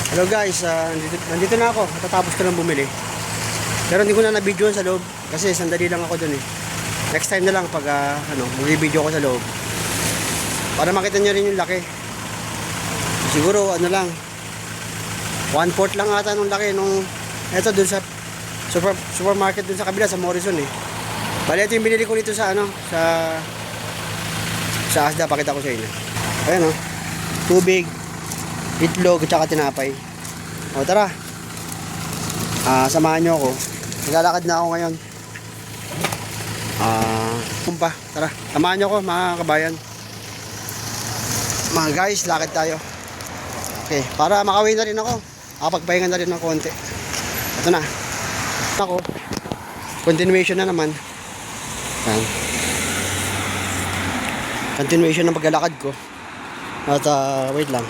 Hello guys, nandito na ako. Tatapos ko lang bumili. Pero hindi ko na na-video sa loob kasi sandali lang ako dun eh. Next time na lang pag mag-video ko sa loob. Para makita nyo rin yung laki. Siguro ano lang 1/4 lang ata nung laki nung eto dun sa supermarket dun sa kabila sa Morrison eh. Bali ito yung binili ko dito sa sa Asda, pakita ko sa inyo. Ayan oh. Tubig, itlog at saka tinapay. O tara. Samahan nyo ako. Naglalakad na ako ngayon. Kumpa, tara. Samahan nyo ako mga kabayan. Mga guys, lakad tayo. Okay, para makawin na rin ako. Makapagpahinga na rin ng konti. Ito na. Ako. Continuation na naman. Yan. Continuation ng paglalakad ko. At wait lang.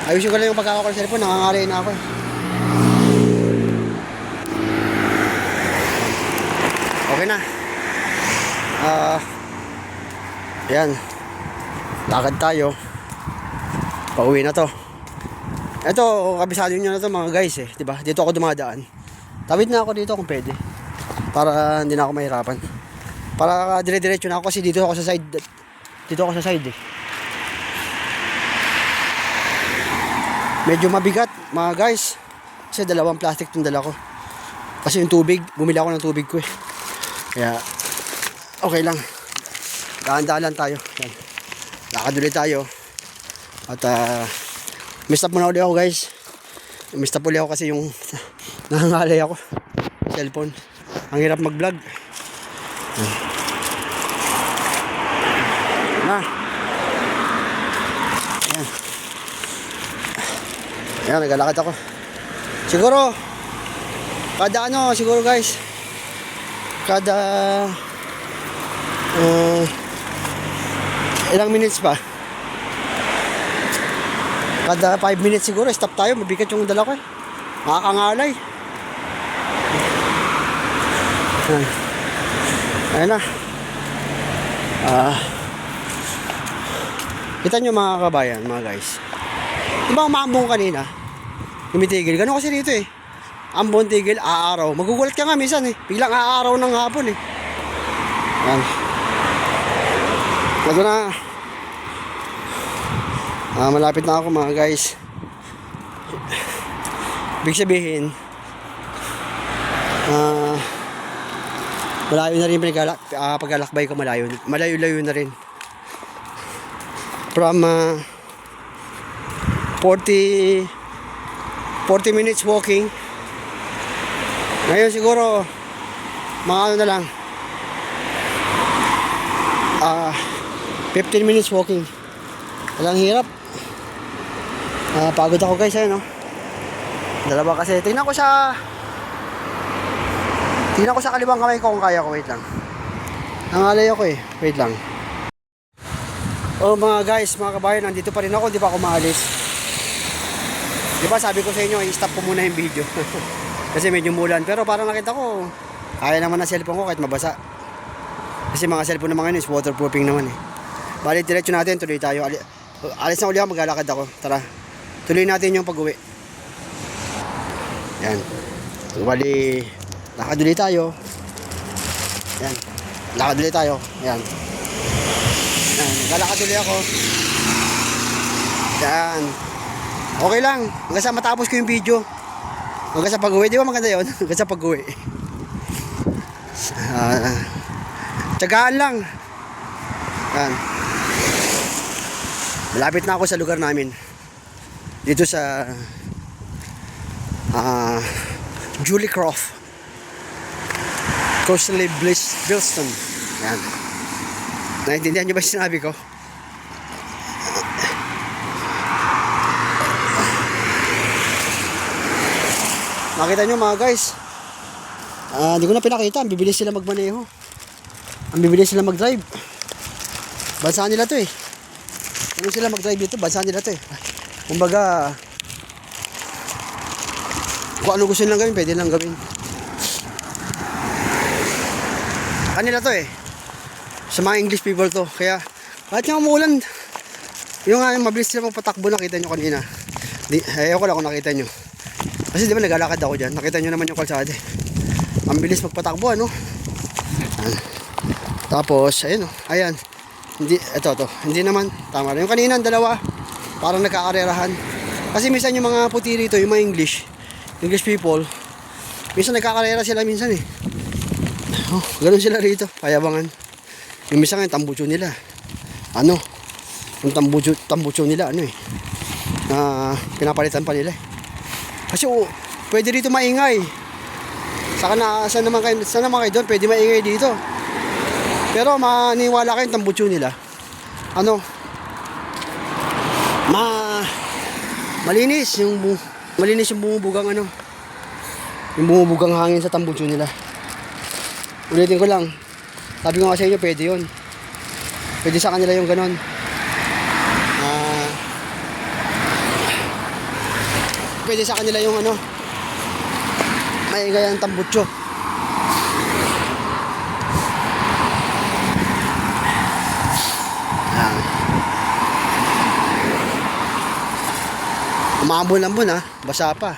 Ayusin ko lang yung pagkakawa ko ng cellphone. Nangangalay na ako eh. Okay na. Yan. Lakad tayo. Pauwi na to. Ito, kabisado nyo na to mga guys eh. Diba? Dito ako dumadaan. Tawid na ako dito kung pwede. Para hindi na ako mahirapan. Para dire-diretso na ako kasi dito ako sa side. Dito ako sa side eh. Medyo mabigat mga guys. Kasi dalawang plastic itong dala ko. Kasi yung tubig, bumili ako ng tubig ko eh. Kaya okay lang. Dahan-dahan lang tayo. Yan. Lakad ulit tayo. At mistap muna ulit ako guys. Mistap ulit ako kasi yung nangangalay ako. Cellphone. Ang hirap mag-vlog. Na. Ayan. Ayan, naglalakad ako. Siguro siguro guys. Kada ilang minutes pa? Kada 5 minutes siguro, stop tayo. Mabigat yung dala ko eh. Makakangalay. Ayan na. Kita nyo mga kabayan, mga guys. Diba umambong kanina? Tumitigil. Ganun kasi dito eh. Ambon tigil, aaraw. Magugulat ka nga minsan eh. Biglang aaraw ng hapon eh. Yan. Ito na. Malapit na ako mga guys. Ibig sabihin, malayo na rin paglalakbay ko, malayo-layo na rin. From 40 minutes walking. Ngayon siguro mga ano na lang 15 minutes walking. Walang hirap. Pagod ako guys ayun no. Dalawa kasi. Tingnan ko sa kaliwang kamay ko kung kaya ko. Wait lang. Nangalay ako eh. Wait lang. Oh mga guys, mga kabayan, nandito pa rin ako, hindi pa ako maalis. Diba sabi ko sa inyo, i-stop ko muna yung video. Kasi medyo mulan, pero parang nakita ko, kaya naman na cellphone ko kahit mabasa. Kasi mga cellphone naman ngayon is waterproofing naman eh. Bali, diretso natin, tuloy tayo. Alis na uli ako, maglalakad ako. Tara, tuloy natin yung pag-uwi. Yan. Bali, lakad ulit tayo. Yan. Lakad ulit tayo. Yan. Lalakad ulit ako. Yan. Okay lang. Hanggang sa matapos ko yung video. Hanggang sa pag-uwi. Di ba maganda yun? Hanggang sa pag-uwi. Tiyagaan lang. Yan. Malapit na ako sa lugar namin. Dito sa Julie Croft. Coastal Billston. Yan. Naintindihan nyo ba yung sinabi ko? Makita nyo mga guys. Hindi ko na pinakita. Ang bibilis sila magmaneho. Ang bibilis sila mag-drive. Bansa nila to eh. Kung sila mag-drive dito, bansa nila to eh. Kumbaga, kung ano gusto nilang gawin, pwede lang gawin. Kanila to eh. Sa mga English people to. Kaya, kahit nga umuulan, yung mabilis sila magpatakbo, nakita nyo kanina. Ayoko lang kung nakita nyo. Kasi di ba naglalakad ako dyan. Nakita nyo naman yung kalsada. Ang bilis magpatakbo, ano? Ayan. Tapos, ayun o. Ayan. Hindi, ito. Hindi naman. Tama na. Yung kanina, dalawa. Parang nagkakarerahan. Kasi minsan yung mga puti rito, yung mga English people, minsan nagkakarera sila minsan eh. Oh, ganun sila rito. Payabangan. Yung minsan yung tambucho nila. Ano? Yung tambucho nila, ano eh. Pinapalitan pa nila eh. Kasi pwede dito maingay. Saan naman kayo doon? Pwede maingay dito. Pero maniwala kayo yung tambucho nila. Ano? Malinis yung bumubugang ano. Yung bumubugang hangin sa tambucho nila. Ulitin ko lang. Sabi ko nga sa inyo, pwede yun. Pwede sa kanila yung ganon. Pwede sa kanila yung ano, maingay ang tambutso. Umambon-ambon ha, basa pa.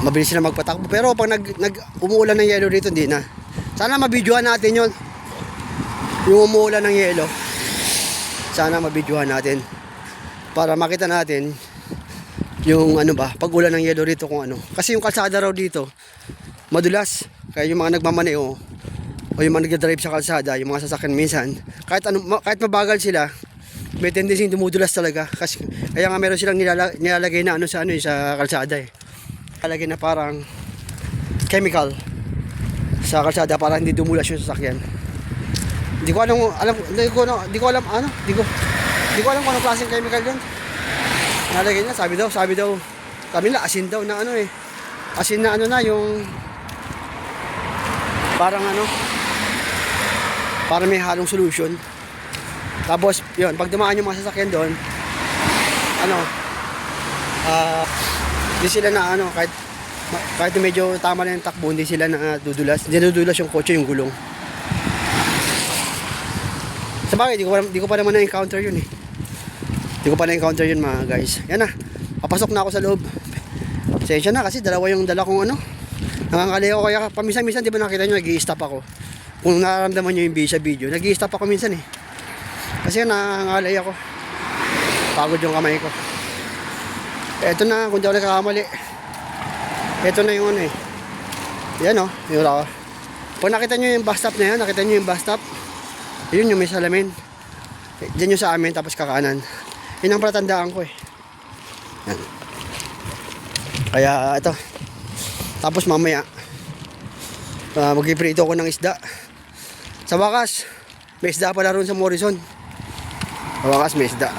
Mabilis sila magpatakbo. Pero pag umuulan ng yelo dito, hindi na. Sana mabidyohan natin yon. Yung umuulan ng yelo. Sana mabidyohan natin. Para makita natin yung ano ba, pag-ulan ng yelo rito kung ano. Kasi yung kalsada raw dito, madulas. Kaya yung mga nagmamaneo o yung mga nagdadrive sa kalsada, yung mga sasakyan minsan, kahit mabagal sila, may tendency dumudulas talaga. Kasi kaya nga meron silang nilalagay na ano sa kalsada eh. Nilalagay na parang chemical sa kalsada para hindi dumulas yung sasakyan. Hindi ko alam kung anong klaseng chemical yun. Nalagay na, sabi daw, sabi nila, asin daw na ano eh. Asin na ano na, yung parang ano, parang may halong solution. Tapos, yun, pag dumaan yung mga sasakyan doon, ano, hindi sila na ano, kahit medyo tama na yung takbo, hindi sila na dudulas. Hindi dudulas yung kotse, yung gulong. Sabagay, di ko pa naman na-encounter yun eh. Hindi ko pa na-encounter yun mga guys. Yan na. Papasok na ako sa loob. Pasensya na kasi dalawa yung dala kong ano. Nangangali ako kaya paminsan-minsan di ba nakita nyo nag-i-stop ako. Kung nararamdaman nyo yung sa video, nag-i-stop ako minsan eh. Kasi nangangalay ako. Pagod yung kamay ko. Eto na, kung di ako nakakamali. Eto na yung ano eh. Yan o. Yung ako. Pag nakita nyo yung bus stop na yan, nakita nyo yung bus stop. Yun yung may salamin. Diyan yung sa amin, tapos kakanan. Yun ang palatandaan ko eh. Yan. Kaya ito. Tapos mamaya mag-iprito ko ng isda. Sa wakas, may isda pala ron sa Morrison. Sa wakas may isda.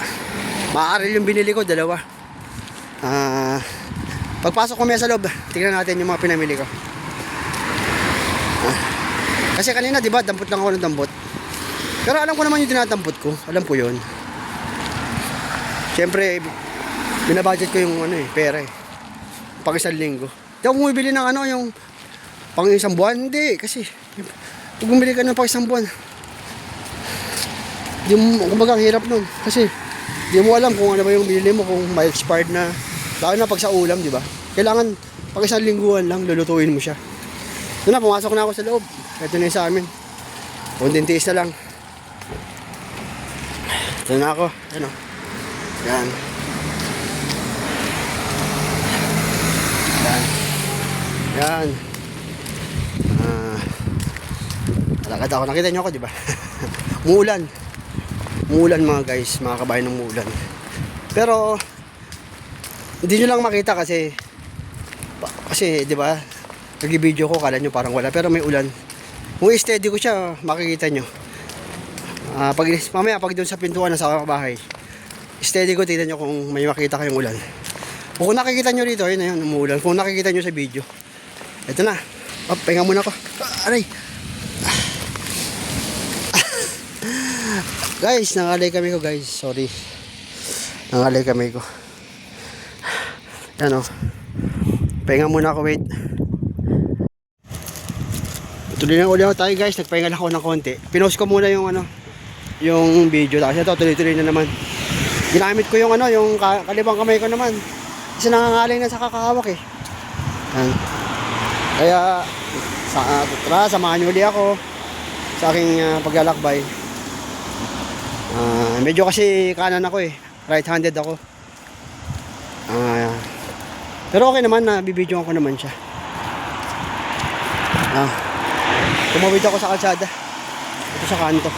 Maaaril yung binili ko, dalawa. Pagpasok ko may sa loob, tingnan natin yung mga pinamili ko. Kasi kanina diba, dampot lang ako ng dampot. Pero alam ko naman yung tinatampot ko. Alam ko yun. Siyempre, binabudget ko yung ano eh, pera eh. Pang isang linggo. Di ako bumibili ng ano, yung pang isang buwan. Hindi, kasi pag bumili ka ng pang isang buwan, kumbaga ang hirap nun. Kasi, di mo alam kung ano ba yung binili mo, kung may expired na. Lalo na pag sa ulam, di ba? Kailangan pag isang lingguan lang, lulutuin mo siya. Doon na, pumasok na ako sa loob. Ito na yung sa amin. Konting tiis na lang. Ito na ako. Ano? Yan. Yan. Lakad ako. Nakita nyo ako, di ba? Muulan. Muulan mga guys. Mga kabayan ng muulan. Pero, hindi nyo lang makita kasi, di ba? Nag-video ko, kala nyo parang wala. Pero may ulan. Kung steady ko siya, makikita nyo. Mamaya pag doon sa pintuan na sa bahay, steady ko, tignan nyo kung may makita kayong ulan. O kung nakikita nyo rito, ayun na yun, umuulan. Kung nakikita nyo sa video, ito na. Pahinga muna ako. Aray. Guys, nangalay kami ko guys. Sorry. Nangalay kami ko. Yan o. Pahinga muna ako, wait. Tuloy na ulit tayo guys. Nagpahinga lang ako ng konti. Pinost ko muna yung ano, yung video. Kasi ito, tuloy-tuloy na naman. Ginamit ko yung ano, yung kalibang kamay ko naman. Kasi nangangaling na sa kakahawak eh. Yan. Kaya, tara, samahan niyo ulit ako sa aking paglalakbay. Medyo kasi kanan ako eh. Right-handed ako. Pero okay naman na bibidyoan ko naman siya. Tumawid ako sa kalsada. Ito sa kanto.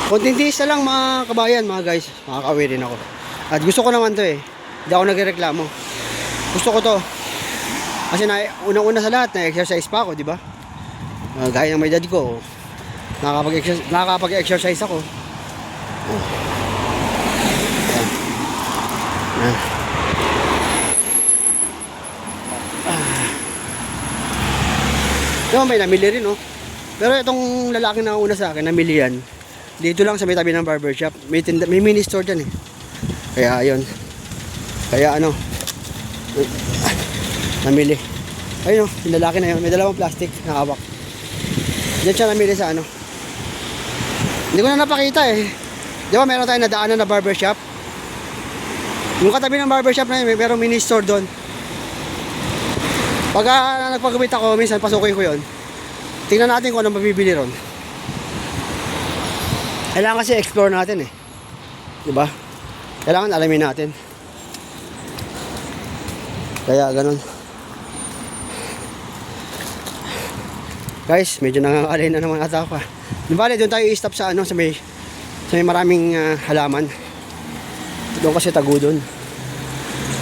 Konting tiis na lang mga kabayan, mga guys. Makakauwi rin ako. At gusto ko naman to eh. Hindi ako nagreklamo. Gusto ko to. Kasi unang-una sa lahat, na-exercise pa ako, di ba? Gaya ng may edad ko, nakakapag-exercise ako. Diba may namili rin, no? Pero itong lalaki na una sa akin, namili yan. Dito lang sa may tabi ng barbershop. May mini store dyan eh. Kaya ayun. Kaya ano, namili. Ayun, yung lalaki na yun. May dalawang plastic na hawak. Diyan siya namili sa ano. Hindi ko na napakita eh. Di ba meron tayong nadaanan na barbershop? Yung katabi ng barbershop na yun, may merong mini store doon. Pag nagpagupit ako, minsan pasukin ko yun. Tingnan natin kung ano mabibili ron. Kailangan kasi explore natin eh. Diba? Kailangan alamin natin. Kaya ganun. Guys, medyo nangangalay na naman ata pa. Bale, doon tayo i-stop sa ano, sa may maraming halaman. Doon kasi tago doon.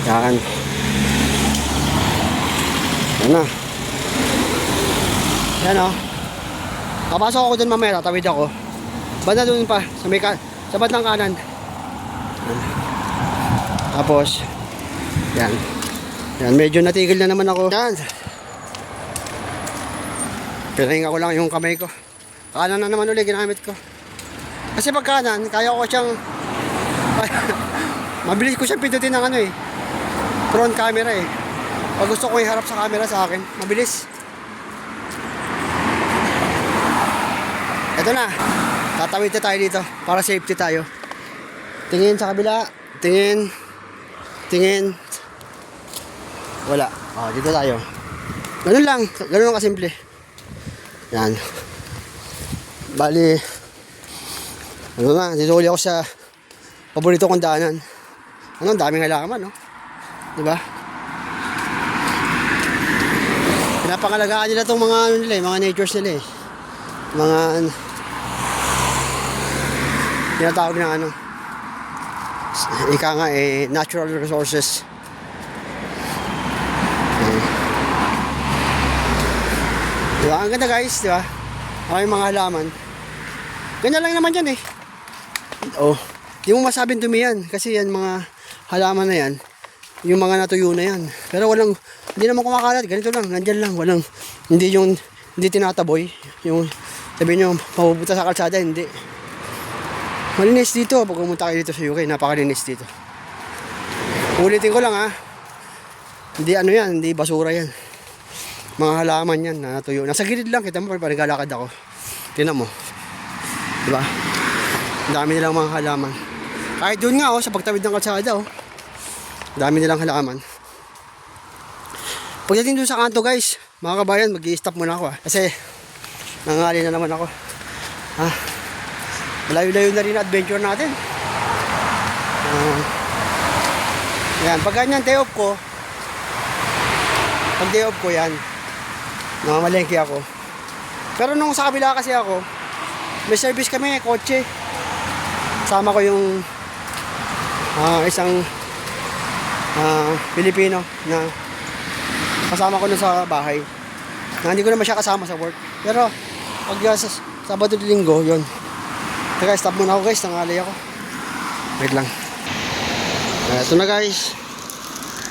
Yan. Yan na. Yan o. Kapasok ako doon mamaya, tatawid ako. Banda doon pa, sa bandang kanan. Tapos, yan. Yan, medyo natigil na naman ako. Yan. Pinahinga ko lang yung kamay ko. Kanan na naman ulit ginamit ko. Kasi pag kanan, kaya ko siyang mabilis ko siyang pindutin ng ano eh. Front camera eh. Pag gusto ko iharap sa camera sa akin, mabilis. Ito na. Tatawid na tayo dito para safety tayo. Tingin sa kabila. Tingin. Tingin. Wala. Dito tayo. Ganun lang. Ganun lang kasimple. Yan. Bali. Ano na. Dito uli ako sa paborito kong daanan. Ang daming halaman, no? Diba? Pinapangalagaan nila itong mga ano nila, mga natures nila eh. Mga tinatawag na ano, ika nga eh, natural resources. Diba? Ang ganda guys, diba? Ang mga halaman. Ganyan lang naman yan eh. Di mo masabing dumi yan. Kasi yan mga halaman na yan, yung mga natuyo na yan. Pero hindi naman kumakalat. Ganito lang, nandyan lang. Hindi tinataboy. Yung sabihin nyo, mapupunta sa kalsada, hindi. Malinis dito. Pag pumunta kayo dito sa UK, napakalinis dito. Ulitin ko lang ha. Hindi ano yan, hindi basura yan. Mga halaman yan na natuyo. Nasa gilid lang, kita mo, parang naglalakad ako. Tingnan mo. Diba? Ang dami nilang mga halaman. Kahit doon nga, sa pagtawid ng kalsada, dami nilang halaman. Pagdating doon sa kanto, guys, mga kabayan, mag-i-stop muna ako, kasi nangali na naman ako. Malayo-layo na rin adventure natin. Yan, pag ganyan, day off ko, yan, namamalengke ako. Pero nung sa kabila kasi ako, may service kami, kotse. Sama ko yung isang Pilipino na kasama ko nun sa bahay. Na hindi ko naman siya kasama sa work. Pero pag sa Sabado at Linggo, yun. Teka, stop muna ako guys, nangalay ako. Wait lang. Ito na guys.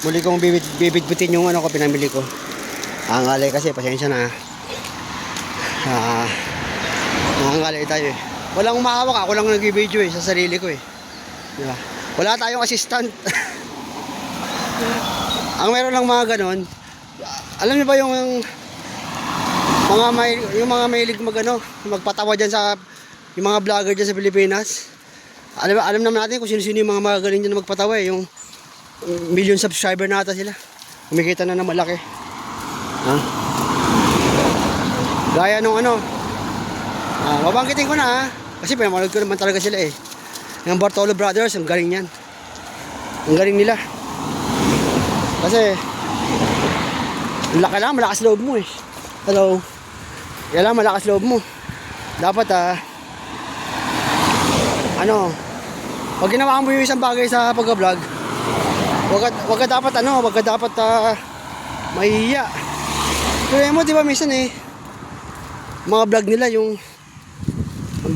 Muli kong bibitbitin yung ano ko, pinamili ko. Nangalay kasi, pasensya na. Nangalay tayo eh. Walang umahawak, ako lang nag-video eh, sa sarili ko eh. Diba? Wala tayong assistant. Ang meron lang mga ganon, alam niyo ba yung mga mahilig magpatawa dyan sa yung mga vlogger dyan sa Pilipinas. Alam naman natin kung sino-sino yung mga magaling dyan na magpatawa eh. Yung million subscriber na ata sila. Kumikita na ng malaki. Ha? Gaya nung ano. Mabangkitin ko na ha. Kasi pinamanood ko naman talaga sila eh. Yung Bartolo Brothers, ang galing yan. Ang galing nila. Kasi, kailangan malakas loob mo eh. Hello. Kailangan malakas loob mo. Dapat pag ginawa mo yung isang bagay sa pag-vlog, wag ka dapat mahihiya. Kaya mo, di ba minsan eh, mga vlog nila, yung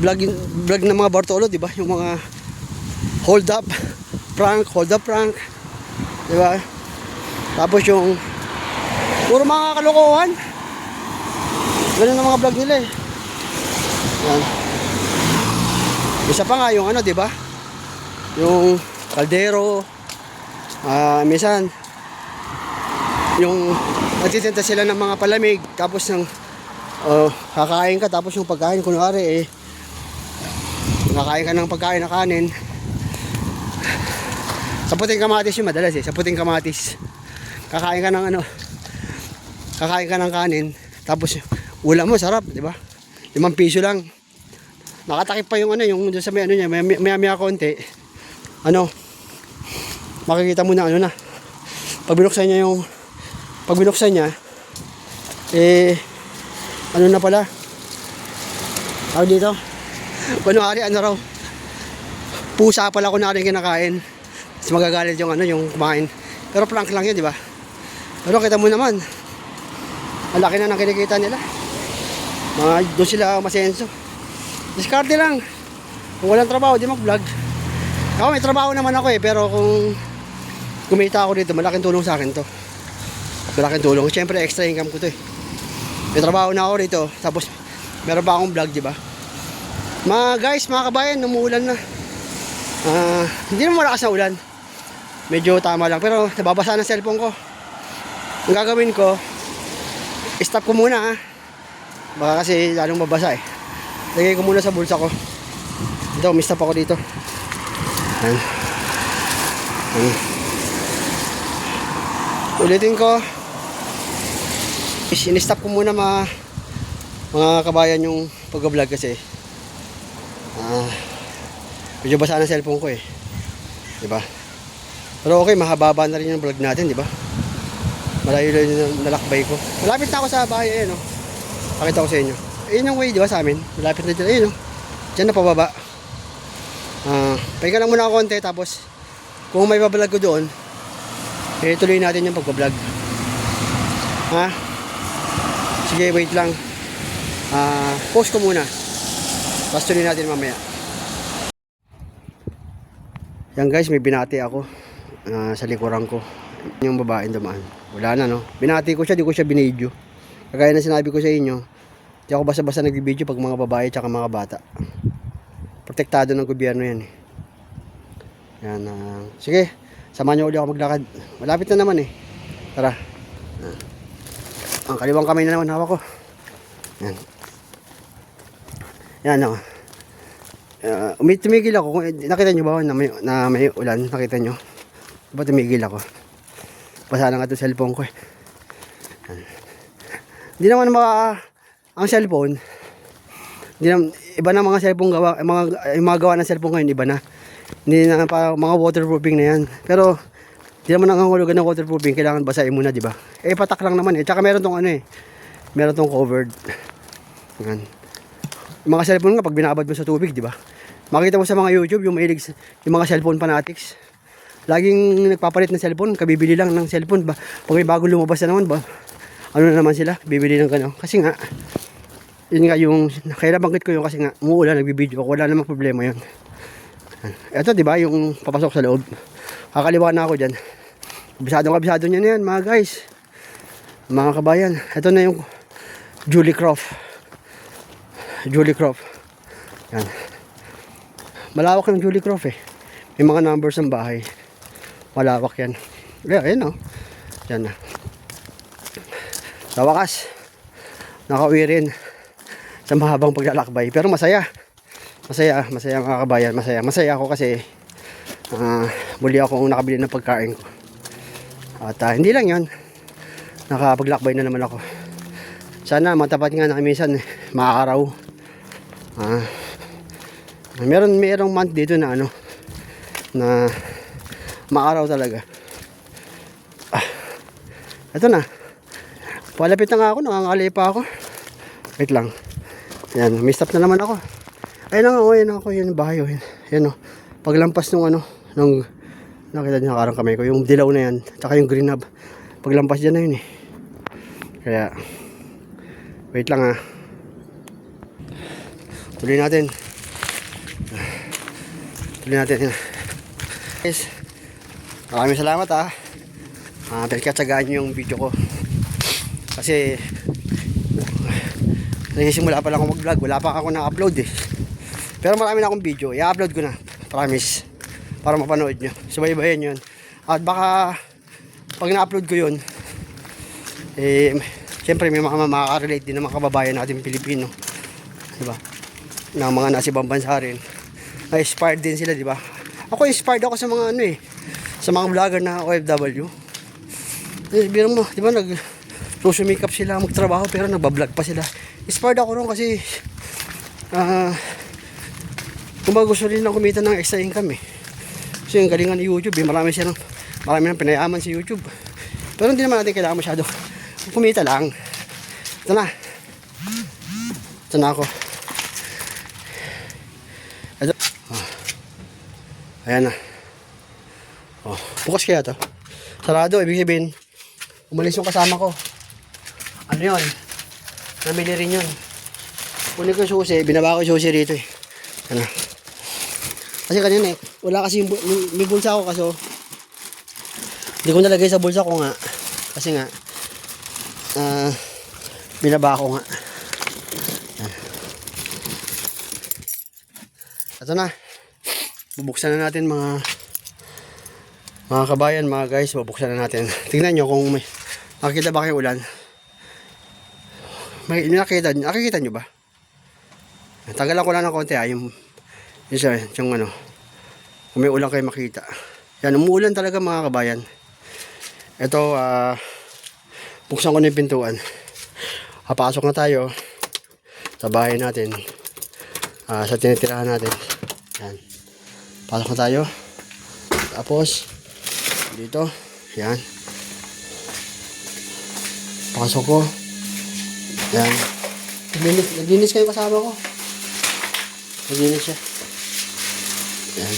vlog ng mga Bartolo, di ba? Yung mga hold up prank, di ba? Tapos yung puro mga kalokohan. Ganun ang mga vlog nila eh. Yan. Isa pa nga yung di ba? Yung kaldero. Minsan yung nagtitinda sila ng mga palamig, tapos ng kakain ka, tapos yung pagkain kunwari kakain ka ng pagkain na kanin. Sa puting kamatis yung madalas sa puting kamatis. Kakain ka ng kanin, tapos ulam mo sarap, di ba? 5 piso lang. Nakatakip pa yung yung doon sa niya, maya konti. Makikita mo na pag binuksan niya na pala. Tawag dito. Kunwari raw. Pusa pala kunwari kinakain. Tapos magagalit yung kumain. Pero prank lang yun, di ba? Pero kita mo naman, ang laki na ng kinikita nila. Doon sila masenso. Diskarte lang. Kung walang trabaho, di mag-vlog. Ako may trabaho naman ako pero kung kumita ako dito, malaking tulong sa akin to. Malaking tulong. Siyempre, extra income ko to eh. May trabaho na ako dito, tapos meron pa akong vlog, di ba? Mga kabayan, umuulan na. Hindi naman malakas na ulan. Medyo tama lang, pero nababasa ng cellphone ko. Ang gagawin ko, stop ko muna baka kasi lalong mabasa eh. Lagay ko muna sa bulsa ko. Ito, stop ako dito. Ulitin ko, in-stop ko muna mga kabayan yung pag-vlog kasi medyo basa ng cellphone ko eh, diba? Pero okay, mahaba na rin yung vlog natin, diba? Malayo lang yung nalakbay ko. Malapit na ako sa bahay, pakita ko sa inyo. Ayun yung way, diba, sa amin? Malapit na dyan, ayun dyan na pababa. Pahinga lang muna ako konti, tapos kung may babalag ko doon, tuloy natin yung pag-vlog. Sige, wait lang. Post ko muna, tapos tuloy natin mamaya. Yan guys, may binati ako sa likuran ko. Yung babaeng dumaan, wala na binati ko siya, di ko siya binidyo. Kagaya na sinabi ko sa inyo, di ako basta-basta nagbibideo pag mga babae tsaka mga bata. Protektado ng gobyerno yan eh. Yan, sige, samahan nyo ulit ako maglakad. Malapit na naman eh. Tara. Ang kaliwang kamay na naman hawak ko. Yan. Yan tumigil ako. Nakita nyo ba na may ulan? Nakita nyo? Diba tumigil ako? Basa na nga itong cellphone ko eh. Hindi naman ang cellphone. Iba na mga cellphone gawa, mga gawa ng cellphone ngayon, iba na. Hindi na mga waterproofing na yan. Pero hindi naman nangangahulugan ng waterproofing, kailangan basahin muna, di ba? Patak lang naman eh. Tsaka meron tong meron tong covered. Yan. Yung mga cellphone nga pag binabad mo sa tubig, di ba? Makita mo sa mga YouTube yung mga cellphone fanatics. Laging nagpapalit ng cellphone, kabibili lang ng cellphone ba. Pag may bagong lumabas na naman ba, na naman sila, bibili ng gano'n. Kasi nga, yun nga yung, kaya nabanggit ko yun kasi nga, umuulan, nagbibideo ako, wala namang problema yun. Ito, di ba, yung papasok sa loob. Kakaliwa na ako dyan. Kabisado niya na yan, mga guys. Mga kabayan, ito na yung Julie Croft. Yan. Malawak ng Julie Croft eh. May mga numbers ng bahay. Malawak yan. Ayan Yan na. Sa wakas, nakauwi rin sa mahabang paglalakbay. Pero masaya. Masaya mga kabayan, masaya ako kasi muli akong nakabili ng pagkain ko. At hindi lang yon, nakapaglakbay na naman ako. Sana matapat nga na minsan maaraw. Merong month dito na na maaraw talaga. Ito na. Palapit na nga ako, nangangalay pa ako. Wait lang. Yan, may stop na naman ako. Ayun ako, yun bahay. Yan o. Paglampas nung nakita niyo nakarang kamay ko, yung dilaw na yan, tsaka yung green hub. Paglampas dyan na yun eh. Kaya, wait lang Tuloy natin. Guys, maraming salamat pinagkatsagaan nyo yung video ko. Kasi nagsisimula pa lang ako mag-vlog, wala pa ako na-upload eh. Pero marami na akong video, i-upload ko na, promise, para mapanood nyo, subaybayan yun. At baka pag na-upload ko yun, siyempre may makaka-relate din ng mga kababayan natin Pilipino, diba, na mga nasa ibang bansa rin, na-inspired din sila, diba. Ako inspired ako sa mga sa mga vlogger na OFW. Birang mo, diba, sumikap sila magtrabaho pero nagbablog pa sila. Inspired ako ron kasi kung gusto rin lang kumita ng extra income eh. Kasi yung galingan ni YouTube marami nang pinayaman si YouTube. Pero hindi naman natin kailangan masyado kumita lang. Ito na ako. Ayan na. Bukas kaya to. Sarado, ibig sabihin umalis yung kasama ko. Ano yun? Namili rin yun. Kunin ko yung susi, binaba ko yung susi rito eh. Kasi kanina wala kasi may bulsa ako kaso hindi ko nalagay sa bulsa ko nga. Kasi nga binaba ko nga. Ito na. Bubuksan na natin mga kabayan, mga guys, bubuksan na natin. Tingnan nyo kung may nakikita ba kayo ulan. May nakikita nyo ba? Tagalan ko lang ng konti yung kung may ulan kayo makita. Yan, umuulan talaga mga kabayan. Ito, buksan ko na yung pintuan. Papasok na tayo sa bahay natin, sa tinitirahan natin. Yan, pasok na tayo. Tapos dito, yan, pasok ko. Yan, naglinis kayo kasama ko. Naglinis siya. Yan.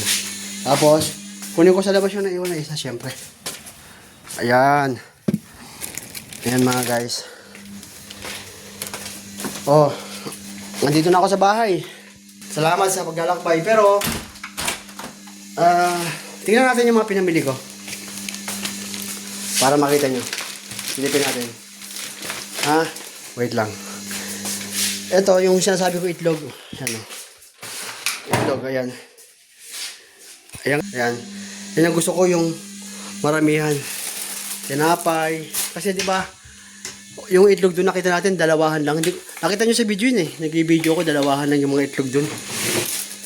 Tapos kunin ko sa labas yung naiwan na isa, syempre. Ayan. Ayan mga guys. Nandito na ako sa bahay. Salamat sa paglalakbay. Pero tingnan natin yung mga pinamili ko para makita nyo. Silipin natin. Wait lang. Ito yung sinasabi ko, itlog. Itlog, ayan. Ayan. Yan ang gusto ko, yung maramihan. Tinapay. Kasi diba, yung itlog doon nakita natin, dalawahan lang. Nakita nyo sa video yun eh. Nag-video ko, dalawahan lang yung mga itlog doon.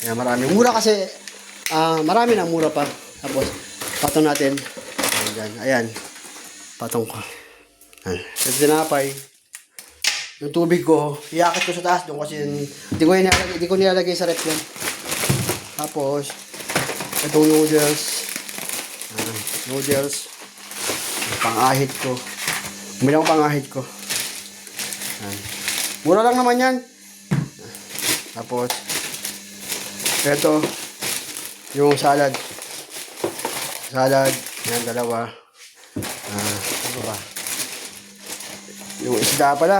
Ayan, marami. Mura kasi, marami na mura pa. Tapos, patong natin. Ayan. Patong ko. Ayan. Sa tinapay. Yung tubig ko, iakit ko sa taas doon kasi hindi ko nilalagay sa rep yan. Tapos, itong noodles. Pang-ahit ko. Bumili ako pang-ahit ko. Mura lang naman yan. Tapos, ito, yung salad. Yan, dalawa. Ano ba? Yung isda pala.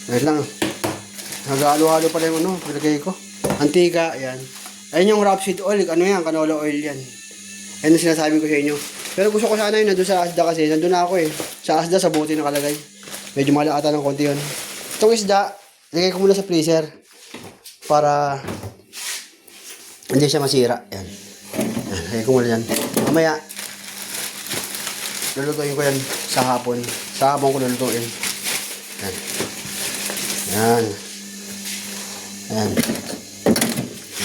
Ngayon lang. Nag-halo-halo pala yung nilagay ko. Antika, ayan. Ayun yung rapeseed oil. Ano yan? Canola oil yan. Ayan yung sinasabi ko sa inyo. Pero gusto ko sana yun nandun sa Asda kasi. Nandun na ako eh. Sa Asda, sa bote nakalagay. Medyo malakata ng konti yun. Itong isda, lagay ko muna sa freezer. Para hindi siya masira. Ayan. Lagay ko muna yan. Mamaya, lulutuin ko yan sa hapon. Sa hapon ko lulutuin. Ayan.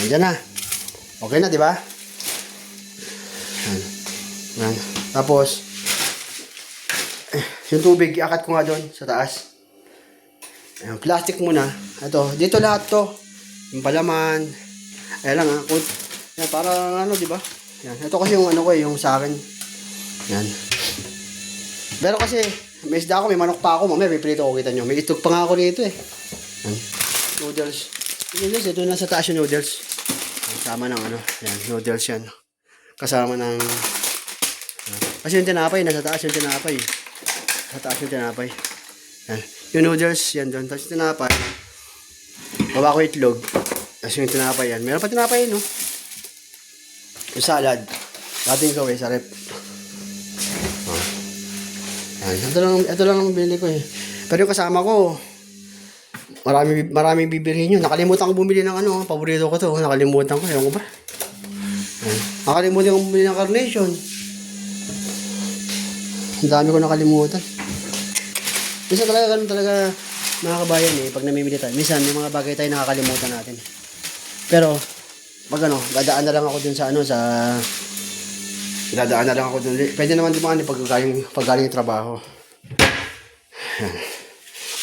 Nandiyan na. Okay na, di ba? Yan. Yan. Tapos, yung tubig, iakat ko nga doon sa taas. Ayan, plastic muna. Ito, dito lahat to. Yung palaman. Ayan lang ha. Yan, para ano, di ba? Yan. Ito kasi yung ano ko yung sa akin. Yan. Pero kasi, may isda ako, may manok pa ako. Mamaya, may prito ko, kita nyo. May itog pa nga ako dito eh. Yan. Noodles. Noodles, ito nasa taas yung noodles. Kasama ng ano. Yan, noodles yan. Kasama ng... kasi yung tinapay, nasa taas yung tinapay. Sa taas yung tinapay. Yan. Yung noodles, yan doon. Tapos yung tinapay. Baba ko itlog. Tapos yung tinapay yan. Meron pa tinapay no? Yung salad. Dating gawin sa rep. Oh. Yan. Ito lang ang bili ko eh. Pero yung kasama ko, maraming bibirhin yun. Nakalimutan ko bumili ng ano. Paborito ko to. Nakalimutan ko. Ewan ko ba? Yan. Nakalimutan ko bumili ng carnation. Ang dami ko nakalimutan. Minsan talaga, ganun talaga mga kabayan eh, pag namimili tayo. Minsan, may mga bagay tayo nakakalimutan natin. Pero, pag ano, dadaan na lang ako dun sa ano, dadaan na lang ako dun. Pwede naman dumaan eh, pag galing yung trabaho.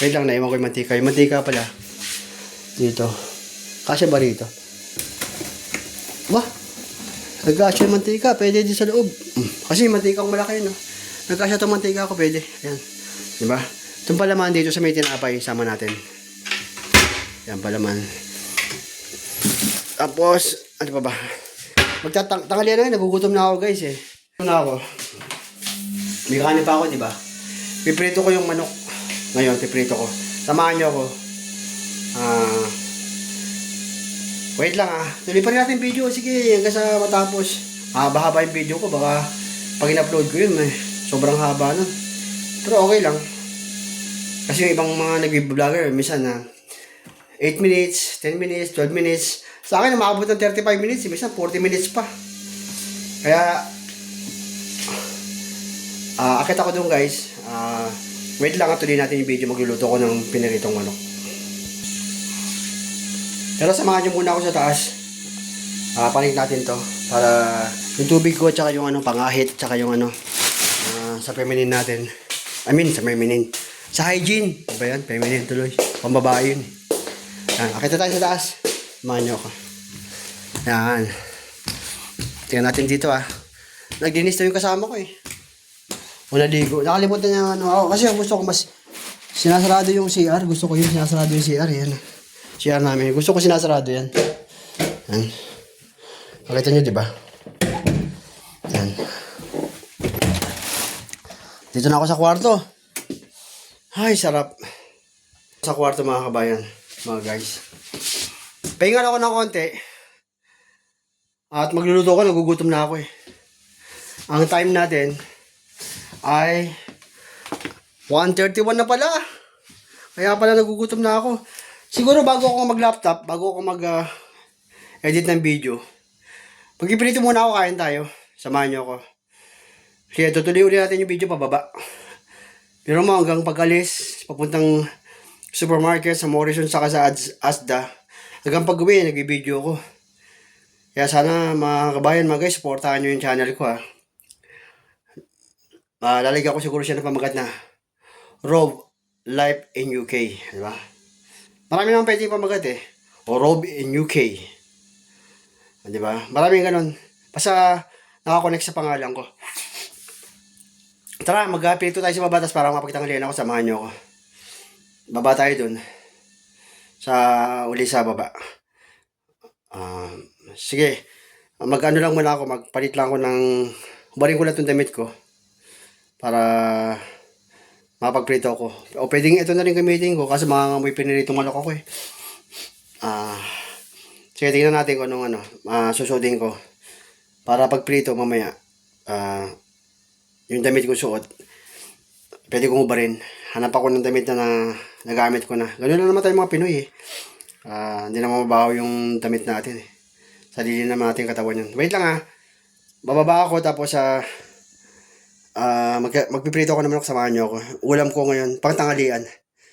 Wait lang, naiwan ko yung mantika. Yung mantika pala, dito. Kasya ba rito? Wah! Nagkasya yung mantika, pwede din sa loob. Kasi yung mantika kong malaki no. Nagkasya itong mantika ko, pwede. Ayan. Diba? Itong palaman dito sa may tinapay, sama natin. Yan palaman. Tapos, ano pa ba? Tanghalian na ngayon, nagugutom na ako guys eh. Nagugutom na ako. May kanin pa ako, diba? Piprito ko yung manok. Ngayon, piprito ko. Samahan nyo ako. Wait lang tuloy pa rin natin video. Sige, hanggang sa matapos. Haba-haba yung video ko. Baka pag in-upload ko yun, sobrang haba nun. Pero okay lang. Kasi yung ibang mga nag-vlogger, minsan 8 minutes, 10 minutes, 12 minutes. Sa akin, umabot ng 35 minutes. Minsan 40 minutes pa. Kaya, akit ako doon guys. Wait lang tuloy natin yung video. Magluluto ko ng piniritong manok. Pero samahan nyo muna ako sa taas. Panig natin to. Para yung tubig ko, tsaka yung ano, pangahit, tsaka yung ano, sa feminine natin. I mean, sa feminine. Sa hygiene. Ano ba yan? Feminine tuloy. Pambabae yun. Yan. Akita tayo sa taas. Samahan nyo ako. Yan. Tingnan natin dito Naglinis na yung kasama ko eh. Una ligo. Nakalimutan niya ano ako. Kasi gusto ko mas sinasarado yung CR. Gusto ko yung sinasarado yung CR. Yan. CR namin. Gusto ko sinasarado yan. Yan. Makita nyo diba? Yan. Dito na ako sa kwarto. Ay, sarap. Sa kwarto mga kabayan. Mga guys. Pahingan ako ng konti. At magluluto ko. Nagugutom na ako eh. Ang time natin ay 1:31 na pala. Kaya pala nagugutom na ako. Siguro bago ako mag-laptop, bago ako mag-edit ng video, pag-iprito muna ako, kain tayo. Samahan nyo ako. Kaya tutuloy ulit natin yung video pababa. Pero mo hanggang pag-alis, papuntang supermarket sa Morrison saka sa Asda, hanggang pag-uwi, nag-video ko. Kaya sana mga kabayan, mga guys, supportahan nyo yung channel ko lalagyan ko siguro siya ng pamagat na Rob Life in UK. Diba? Marami naman pwede pamagat eh. O Rob in UK. Diba? Maraming ganun. Basta nakakonect sa pangalan ko. Tara, mag-apito tayo sa babatas para mapagtanghalian ako. Samahan nyo ako. Baba tayo dun. Uli sa baba. Sige. Mag-ano lang muna ako. Magpalit lang ako ng... Hubarin ko lang itong damit ko. Para mapagprito ako. O pwedeng ito na rin gamitin ko. Kasi may piniritong manok ako eh. Sige, tingnan natin kung anong susudin ko. Para pagprito mamaya. Yung damit ko suot. Pwede kong hubarin. Hanap ako ng damit na nagamit ko na. Ganun lang naman tayo mga Pinoy eh. Hindi naman mabaho yung damit natin eh. Sarili naman natin katawan yun. Wait lang bababa ako tapos magpiprito ako naman ako, samahan nyo ako. Ulam ko ngayon, pangtanghalian.